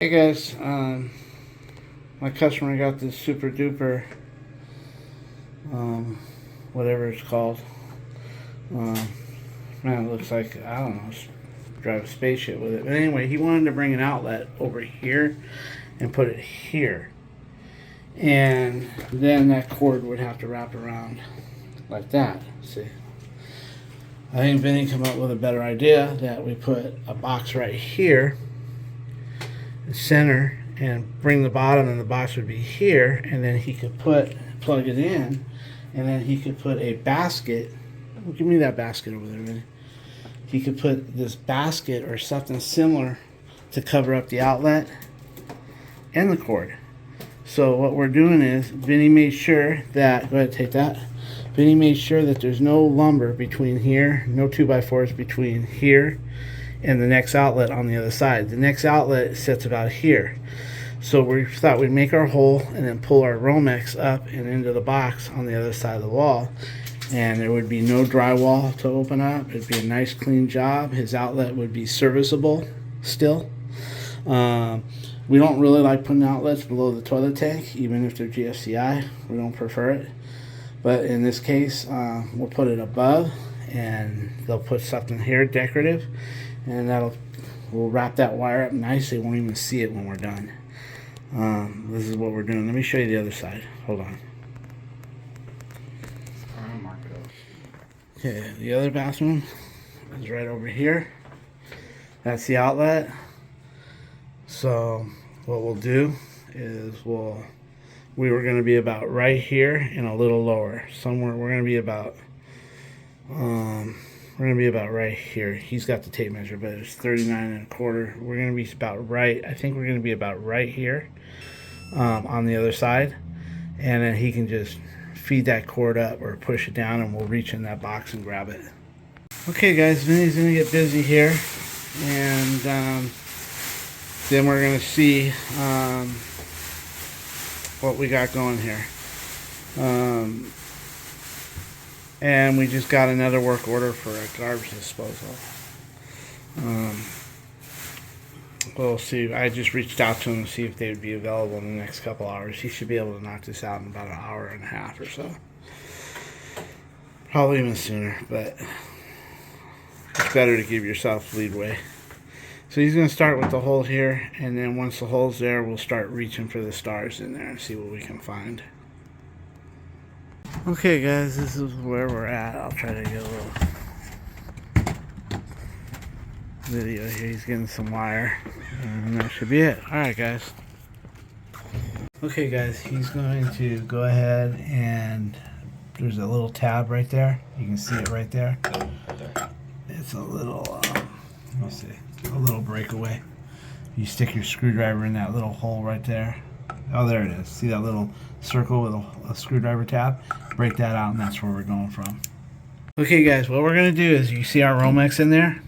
Hey guys, my customer got this super duper, whatever it's called. Um, Man, it looks like, I don't know, drive a spaceship with it. But anyway, he wanted to bring an outlet over here and put it here. And then that cord would have to wrap around like that, see. I think Vinny came up with a better idea that we put a box right here, center, and bring the bottom, and the box would be here, and then he could plug it in, and then he could put a basket. Well, give me that basket over there, Vinny. He could put this basket or something similar to cover up the outlet and the cord. So what we're doing is Vinny made sure that, go ahead, take that. Vinny made sure that there's no lumber between here, no 2x4s between here and the next outlet on the other side. The next outlet sits about here. So we thought we'd make our hole and then pull our Romex up and into the box on the other side of the wall. And there would be no drywall to open up. It'd be a nice clean job. His outlet would be serviceable still. We don't really like putting outlets below the toilet tank, even if they're GFCI. We don't prefer it. But in this case, we'll put it above, and they'll put something here decorative, and we'll wrap that wire up nice. They won't even see it when we're done. This is what we're doing. Let me show you the other side. Hold on. Okay, the other bathroom is right over here. That's the outlet. So what we'll do is we were going to be about right here and a little lower. Somewhere we're going to be about right here. He's got the tape measure, but it's 39.25. We're going to be about right. I think we're going to be about right here on the other side, and then he can just feed that cord up or push it down, and we'll reach in that box and grab it. Okay, guys, Vinny's going to get busy here, and then we're going to see what we got going here. And we just got another work order for a garbage disposal. We'll see. I just reached out to him to see if they would be available in the next couple hours. He should be able to knock this out in about an hour and a half or so. Probably even sooner, but it's better to give yourself leadway. So he's going to start with the hole here, and then once the hole's there, we'll start reaching for the stars in there and see what we can find. Okay, guys, this is where we're at. I'll try to get a little video here. He's getting some wire, and that should be it. Alright, guys. Okay, guys, he's going to go ahead, and there's a little tab right there. You can see it right there. It's a little, let me see, a little breakaway. You stick your screwdriver in that little hole right there. Oh, there it is. See that little circle with a screwdriver tab? Break that out, and that's where we're going from. Okay, guys, what we're going to do is, you see our Romex in there?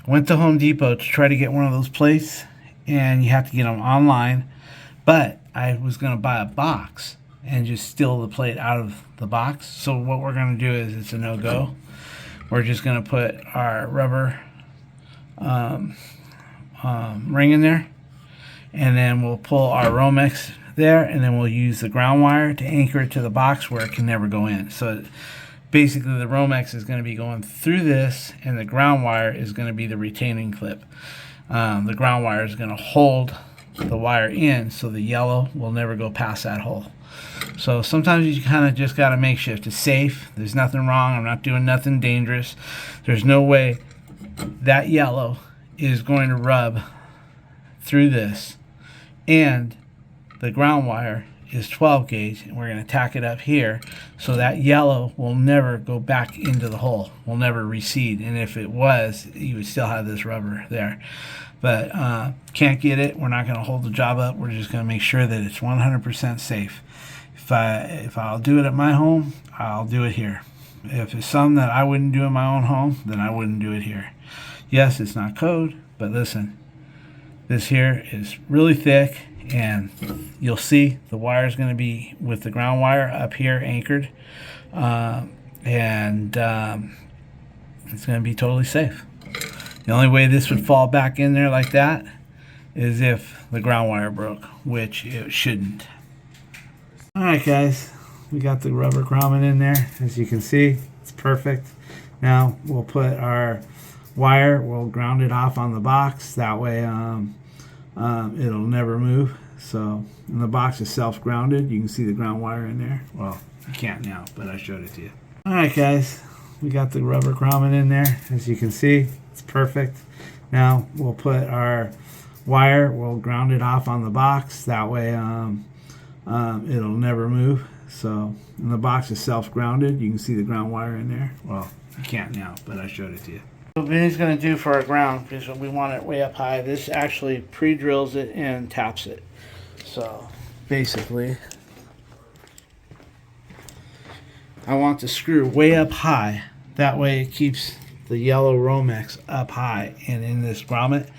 Went to Home Depot to try to get one of those plates, and you have to get them online. But I was going to buy a box and just steal the plate out of the box. So what we're going to do is, it's a no-go. We're just going to put our rubber ring in there, and then we'll pull our Romex there, and then we'll use the ground wire to anchor it to the box where it can never go in. So basically the Romex is going to be going through this, and the ground wire is going to be the retaining clip. The ground wire is going to hold the wire in, so the yellow will never go past that hole. So sometimes you kind of just got to make shift. It's safe. There's nothing wrong. I'm not doing nothing dangerous. There's no way that yellow is going to rub through this, and the ground wire is 12 gauge, and we're going to tack it up here so that yellow will never go back into the hole, will never recede, and if it was, you would still have this rubber there. But can't get it. We're not going to hold the job up. We're just going to make sure that it's 100% safe. If I'll do it at my home, I'll do it here. If it's something that I wouldn't do in my own home, then I wouldn't do it here. Yes, it's not code, but listen, this here is really thick, and you'll see the wire is going to be with the ground wire up here anchored, and it's going to be totally safe. The only way this would fall back in there like that as if the ground wire broke, which it shouldn't. Alright guys, we got the rubber grommet in there. As you can see, it's perfect. Now we'll put our wire, we'll ground it off on the box. That way it'll never move. So, and the box is self-grounded. You can see the ground wire in there. Well, you can't now, but I showed it to you. Alright guys, we got the rubber grommet in there. As you can see, it's perfect. Now we'll put our wire, we'll ground it off on the box. That way it'll never move. So, and the box is self-grounded. You can see the ground wire in there. Well, you can't now, but I showed it to you. What Vinny's going to do for our ground, because we want it way up high, this actually pre-drills it and taps it. So, basically, I want the screw way up high. That way it keeps the yellow Romex up high and in this grommet.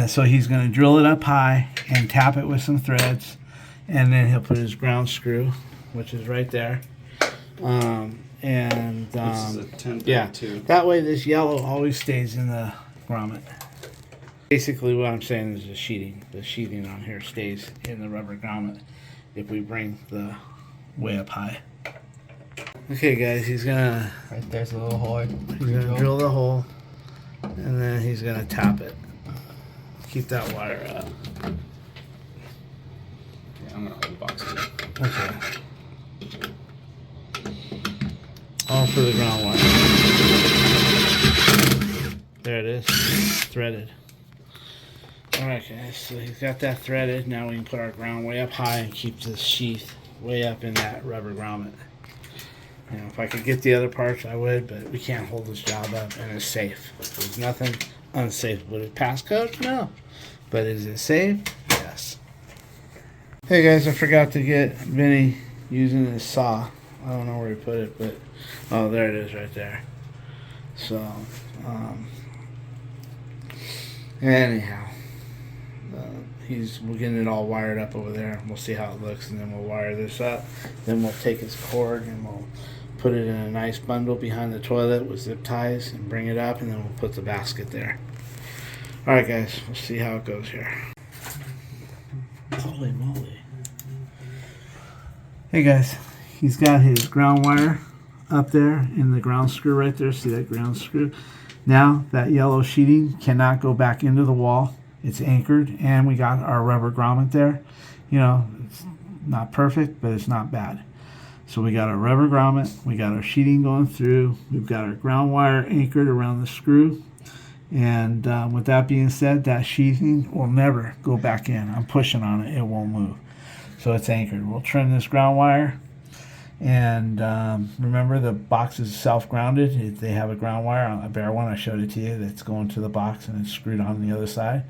So he's going to drill it up high and tap it with some threads. And then he'll put his ground screw, which is right there. This is a 10.2. Yeah, that way this yellow always stays in the grommet. Basically what I'm saying is the sheathing on here stays in the rubber grommet if we bring the way up high. Okay guys, he's gonna, Right there's a little hole. he's gonna drill the hole and then he's gonna tap it. Keep that wire up. Yeah, I'm gonna hold the box here. Okay. All for the ground wire. There it is, threaded. Alright guys, so he's got that threaded. Now we can put our ground way up high and keep this sheath way up in that rubber grommet. You know, if I could get the other parts, I would, but we can't hold this job up, and it's safe. There's nothing unsafe. Would it pass code? No. But is it safe? Yes. Hey guys, I forgot to get Vinny using his saw. I don't know where he put it, but oh, there it is right there. So, anyhow, we're getting it all wired up over there. We'll see how it looks, and then we'll wire this up. Then we'll take his cord and we'll put it in a nice bundle behind the toilet with zip ties and bring it up, and then we'll put the basket there. Alright guys, we'll see how it goes here. Holy moly. Hey guys, he's got his ground wire up there in the ground screw right there. See that ground screw? Now that yellow sheeting cannot go back into the wall. It's anchored, and we got our rubber grommet there. You know, it's not perfect, but it's not bad. So we got our rubber grommet, we got our sheeting going through, we've got our ground wire anchored around the screw, and with that being said, that sheathing will never go back in. I'm pushing on it, it won't move. So it's anchored. We'll trim this ground wire, and remember the box is self-grounded. They have a ground wire, a bare one, I showed it to you, that's going to the box and it's screwed on the other side.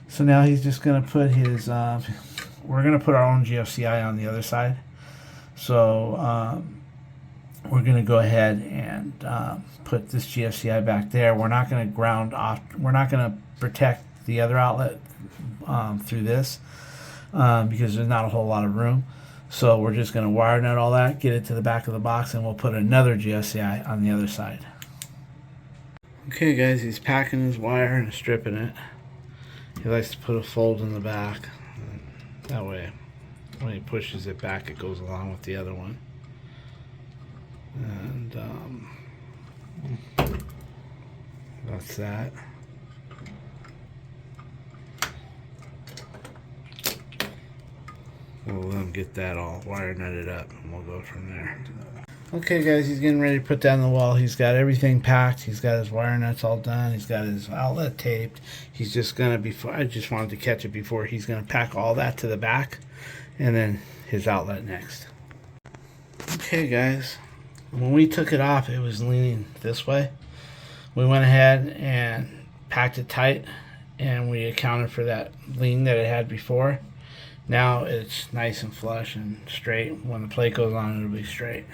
So now he's just going to put his, we're going to put our own GFCI on the other side. So we're going to go ahead and put this GFCI back there. We're not going to ground off, we're not going to protect the other outlet through this because there's not a whole lot of room. So we're just going to wire nut all that, get it to the back of the box, and we'll put another GFCI on the other side. Okay guys, he's packing his wire and stripping it. He likes to put a fold in the back. That way, when he pushes it back, it goes along with the other one. And that's that. We'll let him get that all wire nutted up, and we'll go from there. Okay guys, he's getting ready to put down the wall. He's got everything packed. He's got his wire nuts all done. He's got his outlet taped. He's just gonna, before, I just wanted to catch it before, he's gonna pack all that to the back and then his outlet next. Okay guys, when we took it off, it was leaning this way. We went ahead and packed it tight, and we accounted for that lean that it had before. Now it's nice and flush and straight. When the plate goes on, it'll be straight.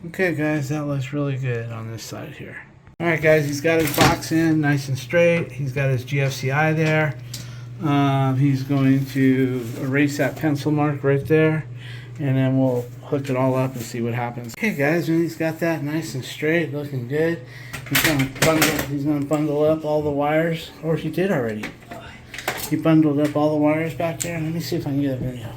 Okay guys, that looks really good on this side here. Alright guys, he's got his box in nice and straight. He's got his GFCI there. He's going to erase that pencil mark right there, and then we'll hook it all up and see what happens. Okay guys, when he's got that nice and straight, looking good, he's gonna bundle up all the wires, or he did already. He bundled up all the wires back there. Let me see if I can get a video.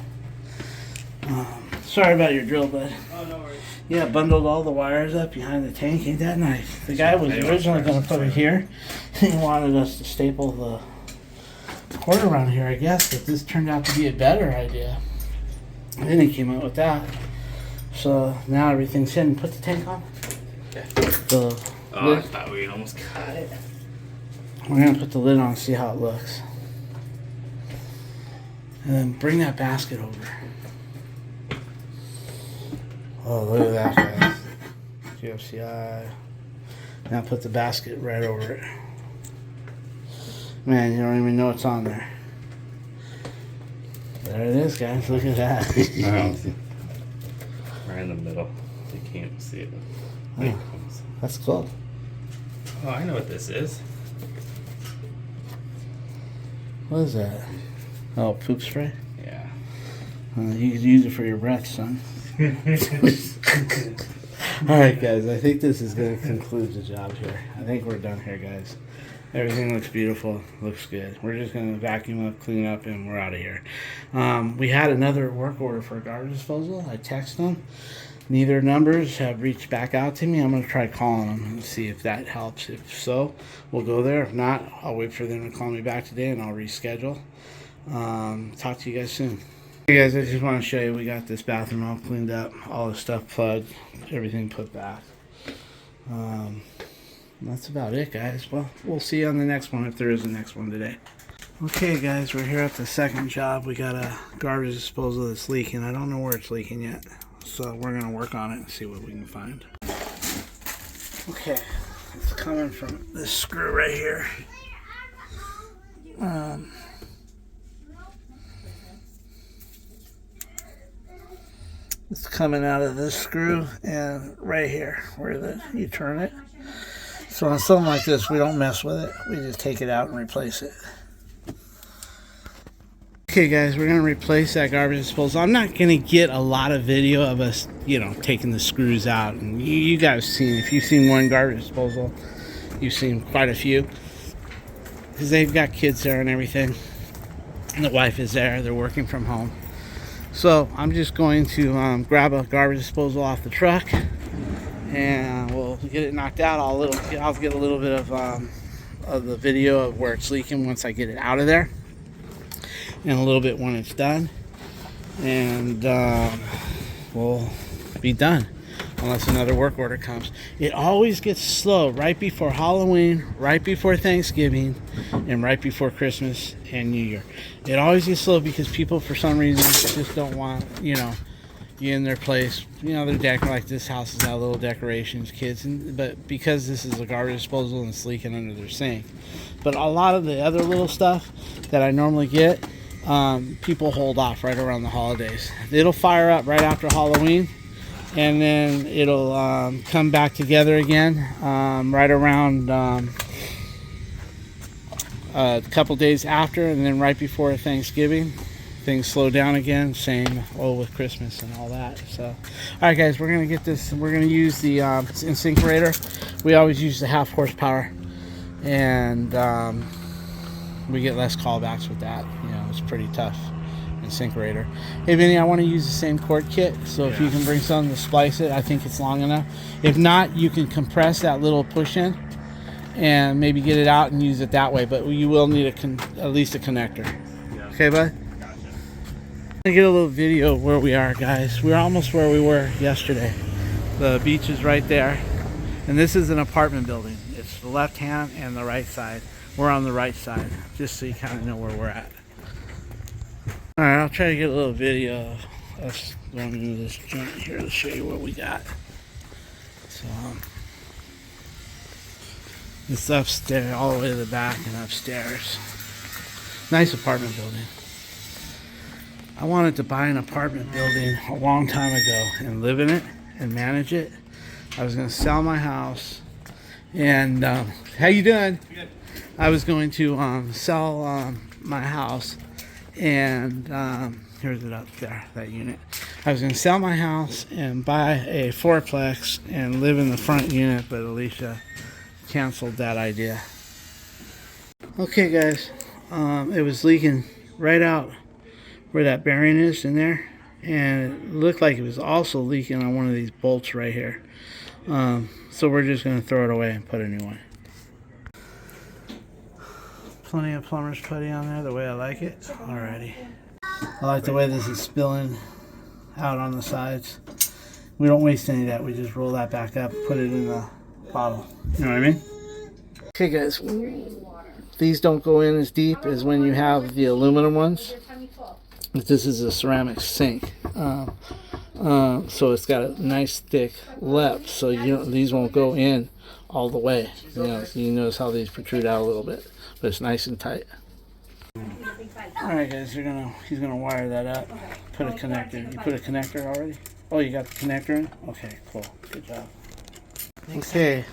Sorry about your drill, bud. Oh, no worries. Yeah, bundled all the wires up behind the tank. Ain't that nice? The guy was originally going to put it here. He wanted us to staple the cord around here, I guess, but this turned out to be a better idea. And then he came up with that. So now everything's hidden. Put the tank on. Okay. The Oh, I lid. thought we almost got it. We're going to put the lid on and see how it looks. And then bring that basket over. Oh, look at that, guys. GFCI. Now put the basket right over it. Man, you don't even know it's on there. There it is, guys. Look at that. I don't see. Right in the middle. You can't see it. Oh, that's cool. Oh, I know what this is. What is that? Oh, poop spray? Yeah. You could use it for your breath, son. Alright, guys. I think this is going to conclude the job here. I think we're done here, guys. Everything looks beautiful. Looks good. We're just going to vacuum up, clean up, and we're out of here. We had another work order for garbage disposal. I texted them. Neither numbers have reached back out to me. I'm going to try calling them and see if that helps. If so, we'll go there. If not, I'll wait for them to call me back today and I'll reschedule. Talk to you guys soon. Hey guys, I just want to show you we got this bathroom all cleaned up, all the stuff plugged, everything put back. That's about it, guys. Well, we'll see you on the next one if there is a next one today. Okay guys, we're here at the second job. We got a garbage disposal that's leaking. I don't know where it's leaking yet, so we're gonna work on it and see what we can find. Okay, it's coming from this screw right here. It's coming out of this screw and right here where you turn it. So on something like this, we don't mess with it. We just take it out and replace it. Okay guys, we're going to replace that garbage disposal. I'm not going to get a lot of video of us, taking the screws out. And you guys seen, if you've seen one garbage disposal, you've seen quite a few. Because they've got kids there and everything. And the wife is there. They're working from home. So I'm just going to grab a garbage disposal off the truck, and we'll get it knocked out. I'll get a little bit of the video of where it's leaking once I get it out of there, and a little bit when it's done, and we'll be done unless another work order comes. It always gets slow right before Halloween, right before Thanksgiving, and right before Christmas and New Year. It always gets slow because people, for some reason, just don't want, you in their place. They're decorating, like this house has got little decorations, kids, but because this is a garbage disposal and it's leaking under their sink. But a lot of the other little stuff that I normally get, people hold off right around the holidays. It'll fire up right after Halloween, and then it'll come back together again right around a couple days after, and then right before Thanksgiving things slow down again. Same with Christmas and all that. So all right guys, we're gonna get this. We're gonna use the InSinkErator. We always use the 1/2 horsepower, and we get less callbacks with that. It's pretty tough. InSinkErator. Hey Vinny, I want to use the same cord kit, so if you can bring something to splice it, I think it's long enough. If not, you can compress that little push in and maybe get it out and use it that way, but you will need at least a connector. Yeah. Okay, bud? Gotcha. I'm gonna get a little video of where we are, guys. We're almost where we were yesterday. The beach is right there, and this is an apartment building. It's the left hand and the right side. We're on the right side, just so you kind of know where we're at. All right, I'll try to get a little video of us going into this joint here to show you what we got. So, it's upstairs, all the way to the back and upstairs. Nice apartment building. I wanted to buy an apartment building a long time ago and live in it and manage it. I was going to sell my house, and how you doing? Good. I was going to sell my house, and here's it up there, that unit. I was going to sell my house and buy a fourplex and live in the front unit, but Alicia canceled that idea. Okay guys, it was leaking right out where that bearing is in there, and it looked like it was also leaking on one of these bolts right here. So we're just going to throw it away and put a new one. Plenty of plumber's putty on there the way I like it. Alrighty. I like the way this is spilling out on the sides. We don't waste any of that. We just roll that back up, put it in the bottle. You know what I mean? Okay guys, these don't go in as deep as when you have the aluminum ones. But this is a ceramic sink. So it's got a nice thick lip, so these won't go in all the way. You notice how these protrude out a little bit, but it's nice and tight. Alright guys, he's gonna wire that up. Put a connector. You put a connector already? Oh, you got the connector in? Okay, cool. Good job. Okay.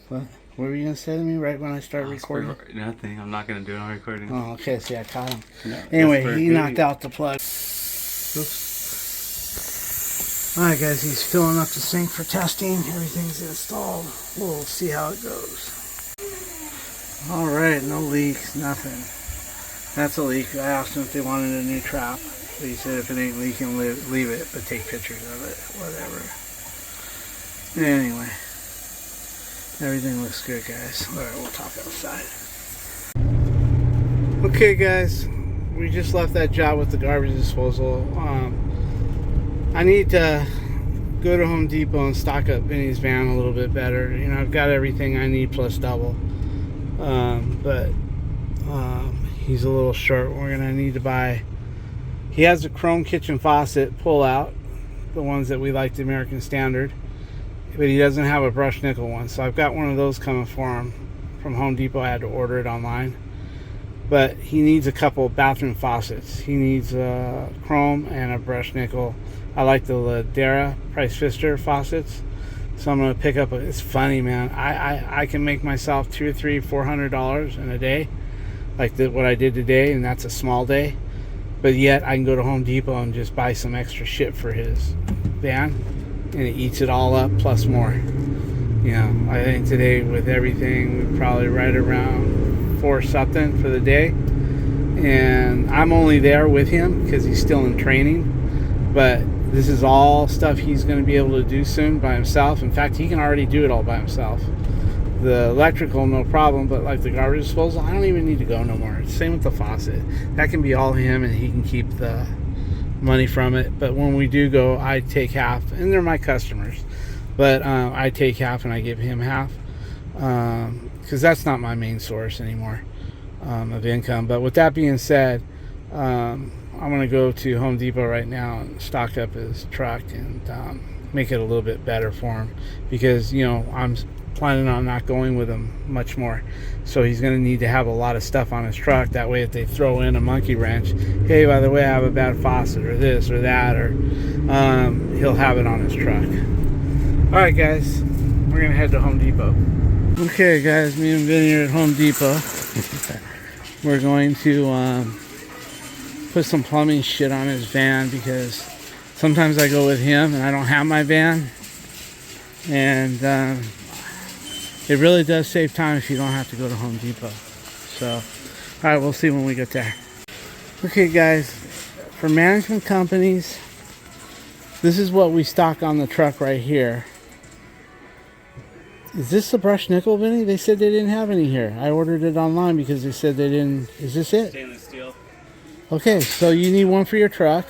What were you gonna say to me right when I started recording? Nothing. I'm not gonna do it on recording. Oh, okay. See, I caught him. No, anyway, he knocked out the plug. Oops. Alright guys, he's filling up the sink for testing. Everything's installed. We'll see how it goes. Alright, no leaks, nothing. That's a leak. I asked him if they wanted a new trap. But he said if it ain't leaking, leave it, but take pictures of it, whatever. Anyway, everything looks good, guys. Alright, we'll talk outside. Okay guys, we just left that job with the garbage disposal. I need to go to Home Depot and stock up Vinny's van a little bit better. I've got everything I need plus double. But he's a little short. We're gonna need to buy. He has a chrome kitchen faucet pull out, the ones that we like, the American Standard, but he doesn't have a brushed nickel one. So I've got one of those coming for him from Home Depot. I had to order it online, but he needs a couple bathroom faucets. He needs a chrome and a brushed nickel. I like the Ladera Price Pfister faucets, so I'm gonna pick up. It's funny, man. I can make myself $200 or $400 in a day, like what I did today, and that's a small day. But yet I can go to Home Depot and just buy some extra shit for his van, and it eats it all up plus more. I think today with everything, we're probably right around 4 something for the day. And I'm only there with him because he's still in training. But this is all stuff he's going to be able to do soon by himself. In fact, he can already do it all by himself. The electrical, no problem, but like the garbage disposal, I don't even need to go no more. Same with the faucet. That can be all him, and he can keep the money from it. But when we do go, I take half, and they're my customers. But I take half and I give him half, because that's not my main source anymore of income. But with that being said, I'm going to go to Home Depot right now and stock up his truck and make it a little bit better for him, because I'm planning on not going with him much more, so he's going to need to have a lot of stuff on his truck. That way if they throw in a monkey wrench, hey, by the way, I have a bad faucet or this or that, or he'll have it on his truck. Alright guys, we're going to head to Home Depot. Okay guys, me and Vinny are at Home Depot. We're going to put some plumbing shit on his van, because sometimes I go with him and I don't have my van, and it really does save time if you don't have to go to Home Depot. So, alright, we'll see when we get there. Okay guys, for management companies, this is what we stock on the truck right here. Is this the brushed nickel, Vinny? They said they didn't have any here. I ordered it online because they said they didn't. Is this it? Stainless steel. Okay, so you need one for your truck.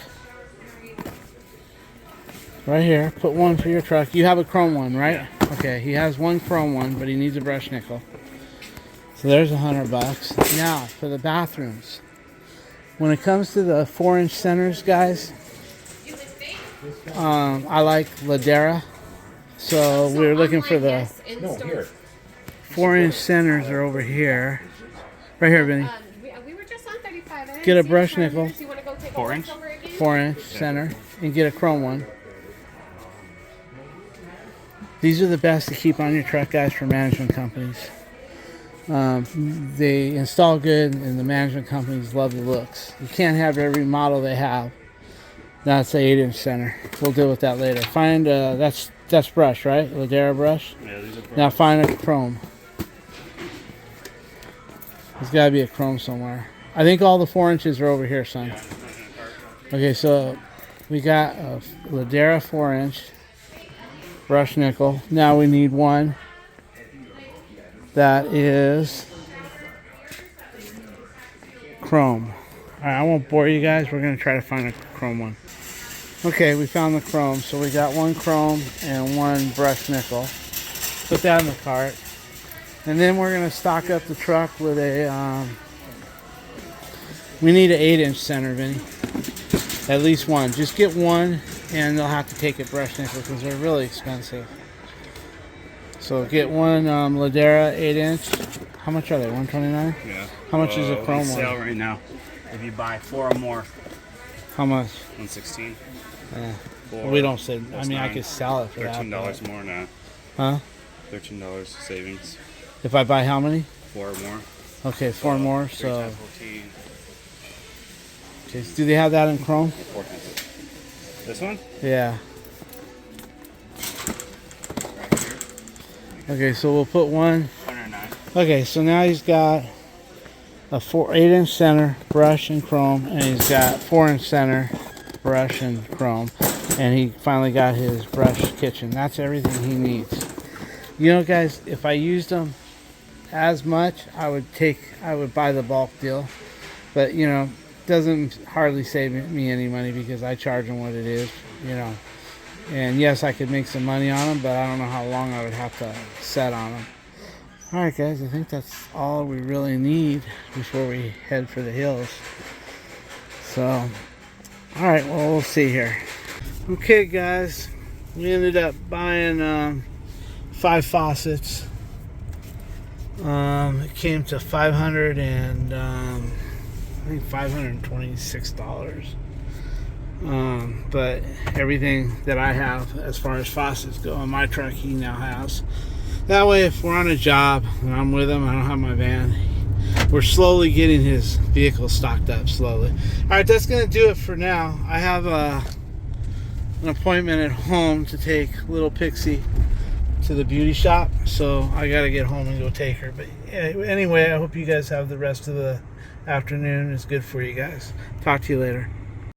Right here, put one for your truck. You have a chrome one, right? Yeah. Okay, he has one chrome one, but he needs a brushed nickel. So there's $100. Now, for the bathrooms. When it comes to the 4-inch centers, guys, I like Ladera. So we're looking for the 4-inch centers are over here. Right here, Vinny. We were just on 35. Get a brush nickel. 4-inch? 4-inch center, and get a chrome one. These are the best to keep on your truck, guys, for management companies. They install good, and the management companies love the looks. You can't have every model they have. That's an 8-inch center. We'll deal with that later. Find that's brush, right? Ladera brush. Yeah, these are brush. Now find a chrome. There's got to be a chrome somewhere. I think all the 4 inches are over here, son. Okay, so we got a Ladera 4-inch brushed nickel. Now we need one that is chrome. All right, I won't bore you guys. We're gonna try to find a chrome one. Okay, we found the chrome. So we got one chrome and one brushed nickel. Put that in the cart, and then we're gonna stock up the truck with a. We need an 8-inch center, Vinny. At least one. Just get one, and they'll have to take it brushed nickel because they're really expensive. So get one Ladera 8-inch. How much are they? $129. Yeah. How much is a chrome sale one? right now. If you buy 4 or more, How much? $116. Yeah. Four, We don't say. I that's mean, I nine. could sell it for that. $13 more now. Huh? $13 savings. If I buy how many? 4 or more. Okay, 4 more. 3 So, times 14. okay, do they have that in chrome? 4 times. This one? Yeah. Okay, so we'll put one. 109. Okay, so now he's got a 8-inch center brush and chrome, and he's got 4-inch center brush and chrome, and he finally got his brush kitchen. That's everything he needs. You know, guys, if I used them as much, I would buy the bulk deal, but you know, doesn't hardly save me any money because I charge them what it is, you know. And yes, I could make some money on them, but I don't know how long I would have to set on them. All right, guys, I think that's all we really need before we head for the hills. So, all right, well, we'll see here. Okay, guys, we ended up buying 5 faucets. It came to $526. But everything that I have as far as faucets go on my truck, he now has. That way, if we're on a job and I'm with him, I don't have my van, we're slowly getting his vehicle stocked up slowly. All right, that's going to do it for now. I have an appointment at home to take little Pixie to the beauty shop, so I got to get home and go take her. But anyway, I hope you guys have the rest of the afternoon. It's good for you guys. Talk to you later.